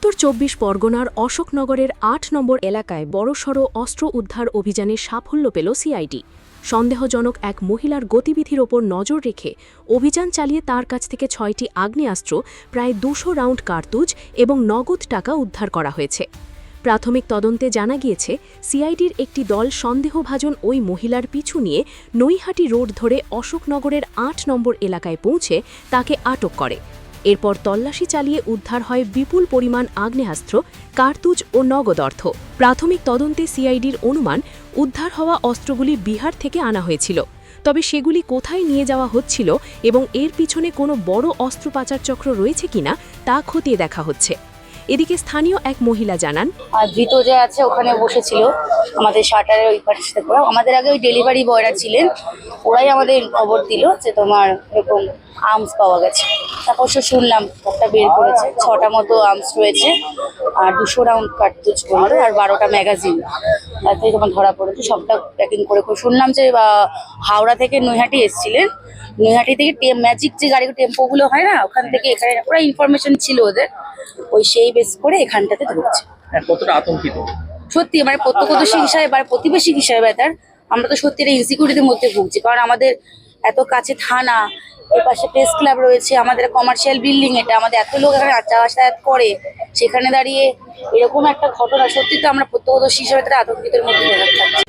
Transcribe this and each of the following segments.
উত্তর ২৪ পরগনার অশোকনগরের ৮ নম্বর এলাকায় বড়সড় অস্ত্র উদ্ধার অভিযানে সাফল্য পেল সিআইডি। সন্দেহজনক এক মহিলার গতিবিধির ওপর নজর রেখে অভিযান চালিয়ে তার কাছ থেকে ৬টি আগ্নেয়াস্ত্র, প্রায় ২০০ রাউন্ড কার্তুজ এবং নগদ টাকা উদ্ধার করা হয়েছে। প্রাথমিক তদন্তে জানা গিয়েছে, সিআইডির একটি দল সন্দেহভাজন ওই মহিলার পিছু নিয়ে নৈহাটি রোড ধরে অশোকনগরের ৮ নম্বর এলাকায় পৌঁছে তাকে আটক করে। এরপর তল্লাশি চালিয়ে উদ্ধার হয় বিপুল পরিমাণ আগ্নেয়াস্ত্র, কার্তুজ ও নগদ অর্থ। প্রাথমিক তদন্তে সিআইডির অনুমান, উদ্ধার হওয়া অস্ত্রগুলি বিহার থেকে আনা হয়েছিল। তবে সেগুলি কোথায় নিয়ে যাওয়া হচ্ছিল এবং এর পিছনে কোনো বড় অস্ত্র পাচার চক্র রয়েছে কিনা তা খতিয়ে দেখা হচ্ছে। এদিকে স্থানীয় এক মহিলা জানান, ধৃত যে আছে ওখানে বসেছিল আমাদের শাটারের ওই পাশে থেকে। আমাদের আগে ওই ডেলিভারি বয়রা ছিলেন, ওরাই আমাদের খবর দিল যে তোমার এরকম আর্মস পাওয়া গেছে। তারপর শুনলাম একটা বের করেছে, 6টা মতো আর্মস রয়েছে, আর 200 রাউন্ড কার্তুজ বললো, আর 12টা ম্যাগাজিন। তারপরে তোমার ধরা পড়েছে, সবটা প্যাকিং করে শুনলাম যে হাওড়া থেকে নৈহাটি এসেছিলেন। নৈহাটি থেকে ম্যাজিক যে গাড়ি টেম্পোগুলো হয় না, ওখান থেকে এখানে পুরো ইনফরমেশন ছিল ওদের, ওই সেই বেস করে এখানটাতে ঢুকছে। কতটা আতঙ্কিত সত্যি, মানে প্রত্যক্ষদর্শী হিসাবে বা প্রতিবেশী হিসাবে আমরা তো সত্যি এটা ইনসিকিউরিটির মধ্যে ভুগছি। কারণ আমাদের এত কাছে থানা, এর পাশে প্রেস ক্লাব রয়েছে, আমাদের কমার্শিয়াল বিল্ডিং, এটা আমাদের এত লোক এখানে যাতায়াত করে, সেখানে দাঁড়িয়ে এরকম একটা ঘটনা, সত্যি তো আমরা প্রত্যক্ষদর্শী হিসাবে তারা আতঙ্কিতের মধ্যে থাকছি।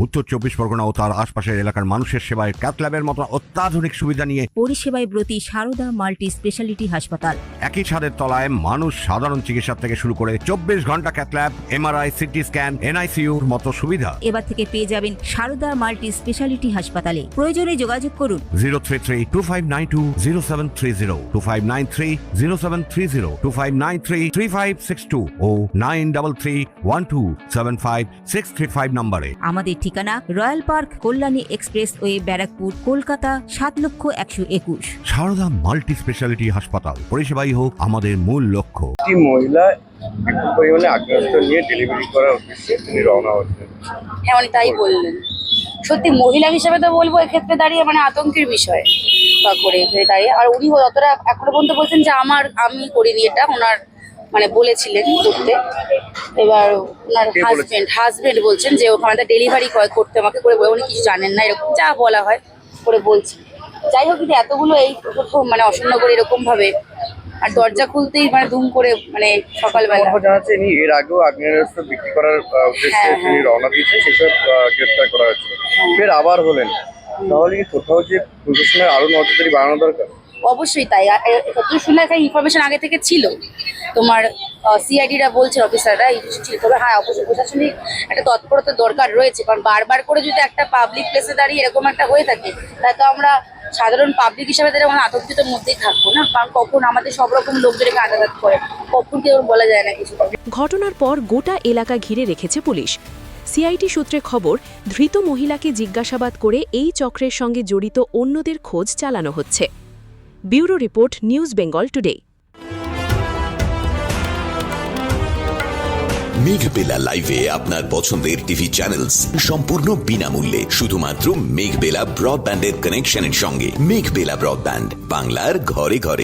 উত্তর ২৪ পরগনা ও তার আশপাশের এলাকার মানুষের সেবায় ক্যাথ ল্যাবের মতো অত্যাধুনিক সুবিধা নিয়ে পরিষেবায় ব্রতী সারদা মাল্টি স্পেশালিটি হাসপাতাল। একই ছাদের তলায় মানুষ সাধারণ চিকিৎসা থেকে শুরু করে ২৪ ঘন্টা cath lab, MRI, CT scan, এনআইসিইউর মতো সুবিধা এবার থেকে পেয়ে যাবেন সারদা মাল্টি স্পেশালিটি হাসপাতালে। প্রয়োজনে যোগাযোগ করুন 033-2592-0730, 2593-0730, 2593-3562 ও 9331275635 নম্বরে। আমাদের ঠিকানা Royal Park, Kalyani Expressway, Barrackpore, Kolkata ৭,১২১। সারদা মাল্টি স্পেশালিটি হাসপাতাল, পরিষেবাই হোক আমাদের মূল লক্ষ্য। একটি মহিলা বিপুল পরিমাণে আগ্নেয়াস্ত্র নিয়ে ডেলিভারি করার উদ্দেশ্যে তিনি রওনা হচ্ছেন। হ্যাঁ, উনি তাই বললেন। সত্যি মহিলা হিসেবে তো বলবো এক্ষেত্রে দাঁড়িয়ে মানে আতঙ্কের বিষয় বা করে দাঁড়িয়ে। আর উনি যতটা এখনো পর্যন্ত বলছেন যে আমি করিনি, এটা ওনার মানে বলেছিলেন করতে। এবার ওনার হাজবেন্ড বলছেন যে ওখানে ডেলিভারি করতে আমাকে করে, উনি কিছু জানেন না, এরকম যা বলা হয় করে বলছেন। যাই হোক, কিন্তু এতগুলো এই প্রথম মানে অশোকনগরে এরকম ভাবে, আর দরজা খুলতেই মানে ধুম করে মানে সকালবেলা জানাচ্ছে ইনি এর আগেও আগ্নেয়াস্ত্র বিক্রি করার উদ্দেশ্যে তিনি রওনা দিয়েছেন, সেসব গ্রেফতার করা হয়েছিল। ফের আবার হলেন, তাহলে কি কোথাও যে প্রশাসনের আরো নজরদারি বাড়ানো দরকার? অবশ্যই তাই। শুনলে একটা ইনফরমেশন আগে থেকে ছিল, তোমার সিআইডিরা বলছে, অফিসাররা ছিল। তবে হ্যাঁ, অবশ্যই প্রশাসনিক একটা তৎপরতা দরকার রয়েছে। কারণ বারবার করে যদি একটা পাবলিক প্লেসে দাঁড়িয়ে এরকম একটা হয়ে থাকে, তাহলে তো আমরা সাধারণ পাবলিক হিসাবে তারা আতঙ্কিত মধ্যেই থাকবো না। কারণ কখন আমাদের সব রকম লোকজনকে আদালত করে, কখন কেউ বলা যায় না কিছু। ঘটনার পর গোটা এলাকা ঘিরে রেখেছে পুলিশ। সিআইডি সূত্রে খবর, ধৃত মহিলাকে জিজ্ঞাসাবাদ করে এই চক্রের সঙ্গে জড়িত অন্যদের খোঁজ চালানো হচ্ছে। Bureau report, news Bengal today. Meghbela লাইভে আপনার পছন্দের টিভি চ্যানেলস সম্পূর্ণ বিনামূল্যে, শুধুমাত্র মেঘবেলা ব্রডব্যান্ডের কানেকশনের সঙ্গে। মেঘবেলা ব্রডব্যান্ড, বাংলার ঘরে ঘরে।